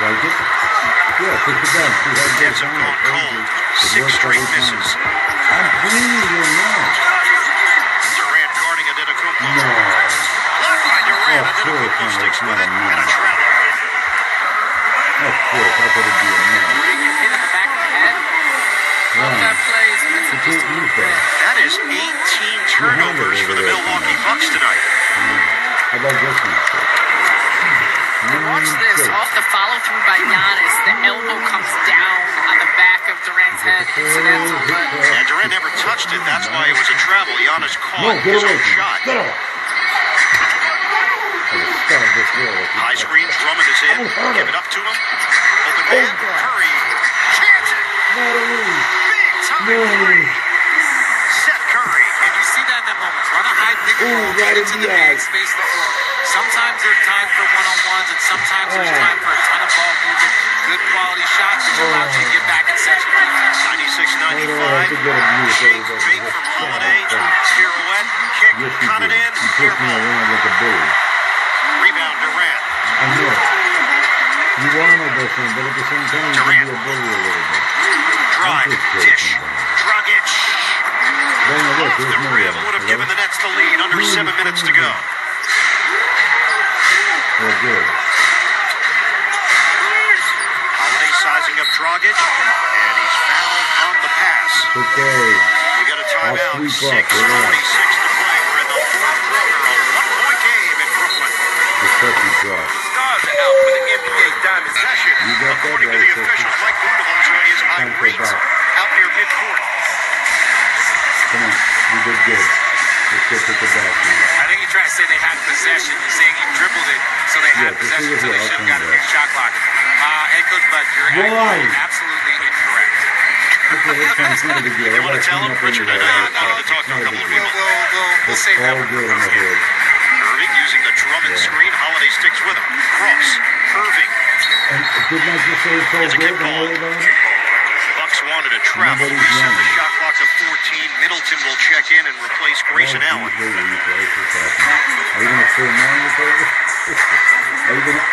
like it? Yeah, take it down. See how it Cavs goes have down. gone cold. 6 straight misses. I'm pleased you're not. Durant guarding Antetokounmpo. No. Blocked by Durant. Antetokounmpo sticks with it and a travel. Of course, how could it be a no? Getting hit in the back of the head. Love that play is You can't use that. That is 18 turnovers for the Milwaukee Bucks tonight. How about this one? And watch this, off the follow-through by Giannis, the elbow comes down on the back of Durant's head, incidental, but Yeah, Durant never touched it. That's why it was a travel. Giannis caught Get his away own from shot. me. Get off. High screen, Drummond is in. Give it up to him. Open man, Curry. Chance it. Big time three. Seth Curry. and you see that in that moment. Run a high pick and roll, get into the bag, space the floor. Sometimes there's time for one-on-ones, and sometimes there's time for a ton of ball movement. Good quality shots, which allows you to get back and set your defense. 96-95. Shake, fake from Holiday. Pirouette, kick, cut it in. He me around like a bully. Rebound, Durant. I know. You want to do something, but at the same time, you can be a bully a little bit. Drive, dish, Dragic. Off the rim would have given the Nets the lead. Under 7 minutes to go. They're good. Holiday sizing up Dragic, and he's fouled on the pass. Okay. We got a timeout. 6:46 to play. We're in the fourth quarter. A one-point game in Brooklyn. The second drop. Stars are out for the NBA Diamond session. You got that According to right, the officials, Mike Budenholzer is irate out near midcourt. Come on. You did good. Let's go take it back, man. I think you're trying to say they had possession. You're saying he dribbled it, so they had possession, so they should have got a big shot clock. Head coach Bud, you're absolutely incorrect. Okay, that's fine. It's not a big deal. You want to tell him, Richard? I know you're going to talk to a couple of people. We'll save that all one. good in the hood. Irving using the Drummond screen. Holiday sticks with him. Cross. Irving. And didn't I just say it's all It's a good? good Don't ball. worry about it. Bucks wanted a travel. Nobody's Reset the running. shot clock to 14. Middleton will check in and replace Grayson Allen. Are you going to fill mine with over? Are you going to?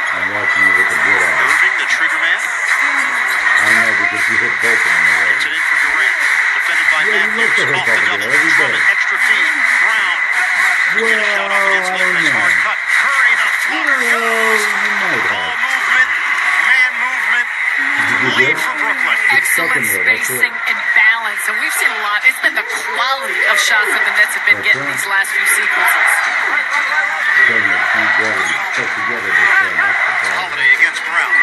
I'm watching you with a good eye. Irving, the trigger man. I know because you hit both of them already. It's it in for Durant. Defended by Yeah, you look Matthews. to hit Off the over double. there every Drummond, day. extra feed. Brown. Get a shot off against Lopez. Hard cut. Curry, the floater. Goes. You might Ball have. movement. Man movement. Lead for Brooklyn. Excellent spacing and balance, and we've seen a lot. It's been the quality of shots that the Nets have been getting these last few sequences. Holiday against Brown.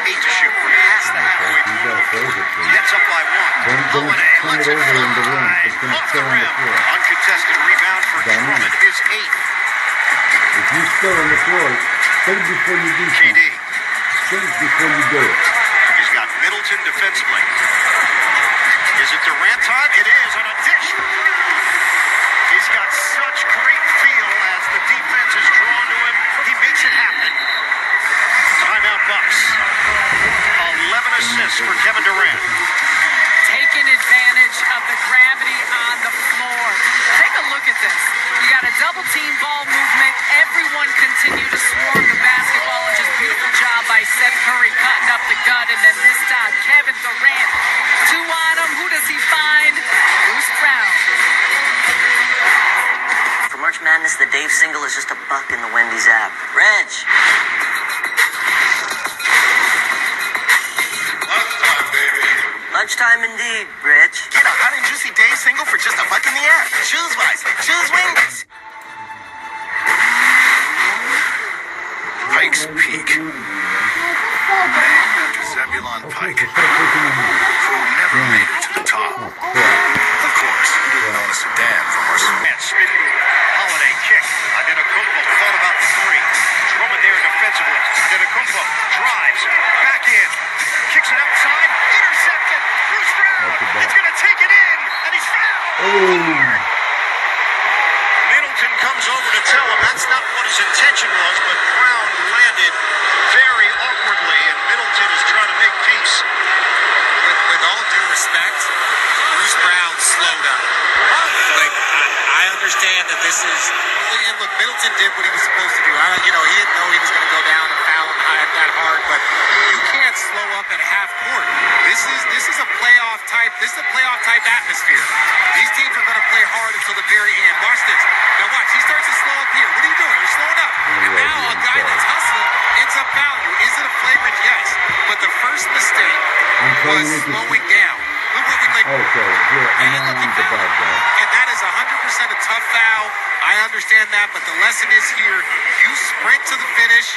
8 to shoot. Past the halfway point. Nets up by 1. Holiday lets it fly. Off the rim. Uncontested rebound for Drummond. His 8th. If you still on the floor, think before you do something. JD. Think before you do it. He's got Middleton defensively. Is it Durant time? It is on a dish. He's got such great feel as the defense is drawn to him. He makes it happen. Timeout Bucks. 11 assists for Kevin Durant. Taking advantage of the gravity on the floor. Take a look at this. You got a double team ball movement. Everyone continue to swarm the basketball, and just beautiful job by Seth Curry cutting up the gut. And then this time, Kevin Durant. 2 on him. Who does he find? Bruce Brown. For March Madness, the Dave single is just a buck in the Wendy's app. Reg. Lunchtime, baby. Lunchtime indeed, Rich. Get a hot and juicy day single for just a buck in the app. Choose wisely. Choose Wendy's. Pikes Peak. Named after Zebulon Pike, who never made it to the top. Of course, known as Sedan from our Spin move. Holiday kick. Antetokounmpo thought about the 3. Drummond there defensively. Antetokounmpo drives. Back in. Kicks it outside. Intercepted. Bruce Brown. It's going to take it in. And he's fouled. Middleton comes over to tell him that's not what his intention was, but Brown landed very awkwardly, and Middleton is trying to make peace. With all due respect, Bruce Brown slowed up. Like, I understand that this is. And look, Middleton did what he was supposed to do. He didn't know he was going to go down and foul him that hard, but you can't slow up at half court. This is a playoff type. This is a playoff type atmosphere. These teams are going to play hard until the very end. Watch this. Now watch. He starts to slow up here. What are you doing? You're slowing up. And now a guy that's hustling ends up fouling you. Is it a flagrant? Yes. But the first mistake was slowing down. Okay, here, and now I'm the bad guy. And that is 100% a tough foul. I understand that, but the lesson is here. You sprint to the finish,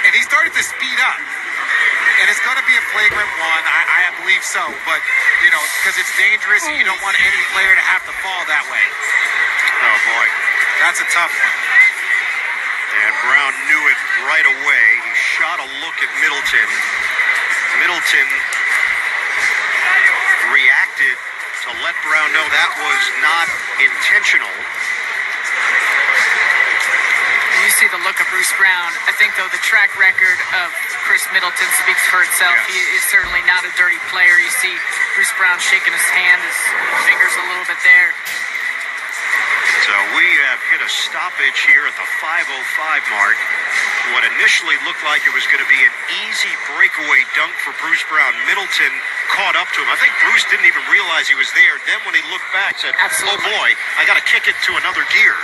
and he started to speed up. And it's going to be a flagrant one. I believe so. But, because it's dangerous, and you don't want any player to have to fall that way. Oh, boy. That's a tough one. And Brown knew it right away. He shot a look at Middleton. Middleton reacted to let Brown know that was not intentional. You see the look of Bruce Brown. I think, though, the track record of Chris Middleton speaks for itself. Yes. He is certainly not a dirty player. You see Bruce Brown shaking his hand, his fingers a little bit there. So we have hit a stoppage here at the 5:05 mark. What initially looked like it was going to be an easy breakaway dunk for Bruce Brown. Middleton caught up to him. I think Bruce didn't even realize he was there. Then when he looked back, said, Absolutely. "Oh boy, I got to kick it to another gear."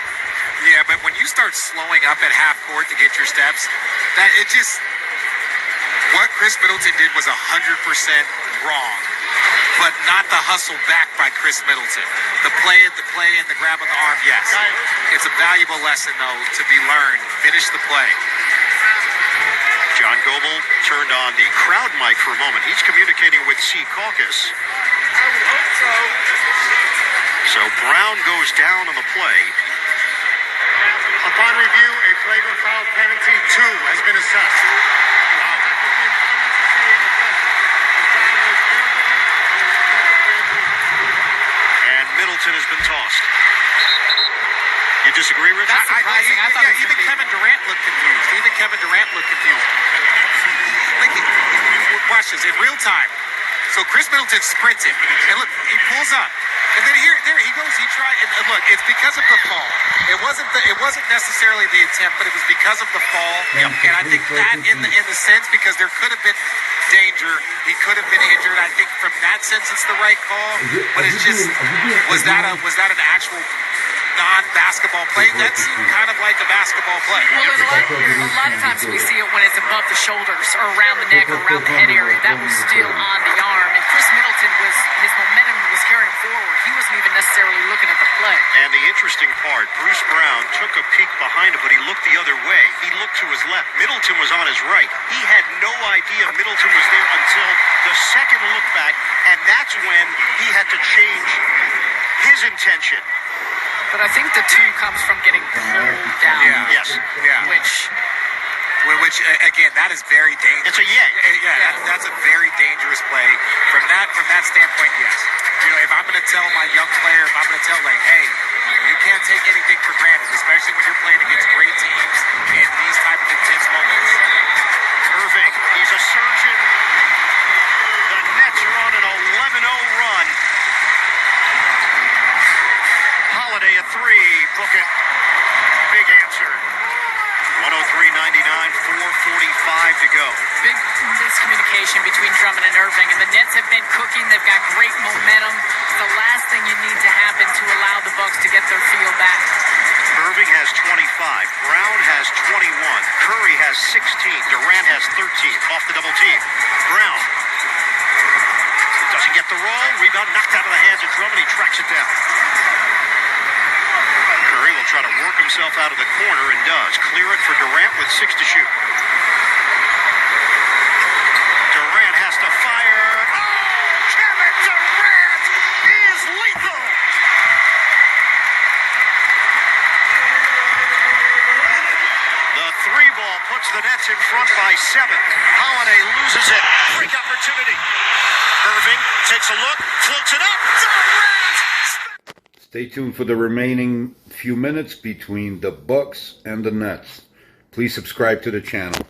Yeah, but when you start slowing up at half court to get your steps, what Chris Middleton did was 100% wrong. But not the hustle back by Chris Middleton. The play and the grab on the arm, yes. It's a valuable lesson, though, to be learned. Finish the play. John Goebel turned on the crowd mic for a moment. He's communicating with C. Caucus. I would hope so. So Brown goes down on the play. Upon review, a flagrant foul penalty 2 has been assessed. And Middleton has been tossed. You disagree, Rich? That's surprising. I thought it was even gonna be- Kevin Durant looked confused. Watch this in real time. So Chris Middleton sprinted, and look, he pulls up, and then there he goes. He tried, and look, it's because of the fall. It wasn't necessarily the attempt, but it was because of the fall. And I think that in the sense, because there could have been danger, he could have been injured. I think from that sense, it's the right call. But it's just was that an actual non-basketball play? That seemed kind of like a basketball play. Well, a lot of times we see it when it's above the shoulders or around the neck or around the head area. That was still on the arm. And Chris Middleton his momentum was carrying forward. He wasn't even necessarily looking at the play. And the interesting part, Bruce Brown took a peek behind him, but he looked the other way. He looked to his left. Middleton was on his right. He had no idea Middleton was there until the second look back, and that's when he had to change his intention. But I think the 2 comes from getting pulled down. Yeah. Yes. Yeah. Which again, that is very dangerous. It's a yank. Yeah, that's a very dangerous play. From that standpoint, yes. If I'm going to tell my young player, if I'm going to tell, hey, you can't take anything for granted, especially when you're playing against great teams in these type of intense moments. Irving, he's a surgeon. The Nets are on an 11-0 run. Holiday at 3. Book it. Big answer. 103.99, 4:45 to go. Big miscommunication between Drummond and Irving, and the Nets have been cooking. They've got great momentum. It's the last thing you need to happen to allow the Bucks to get their feel back. Irving has 25. Brown has 21. Curry has 16. Durant has 13. Off the double team. Brown doesn't get the roll. Rebound knocked out of the hands of Drummond. He tracks it down. Curry will try to work himself out of the corner and does. Clear it for Durant with 6 to shoot. Durant has to fire. Oh, Kevin Durant is lethal. The 3-ball puts the Nets in front by 7. Holiday loses it. Break opportunity. Irving takes a look, floats it up. Durant! Stay tuned for the remaining few minutes between the Bucks and the Nets. Please subscribe to the channel.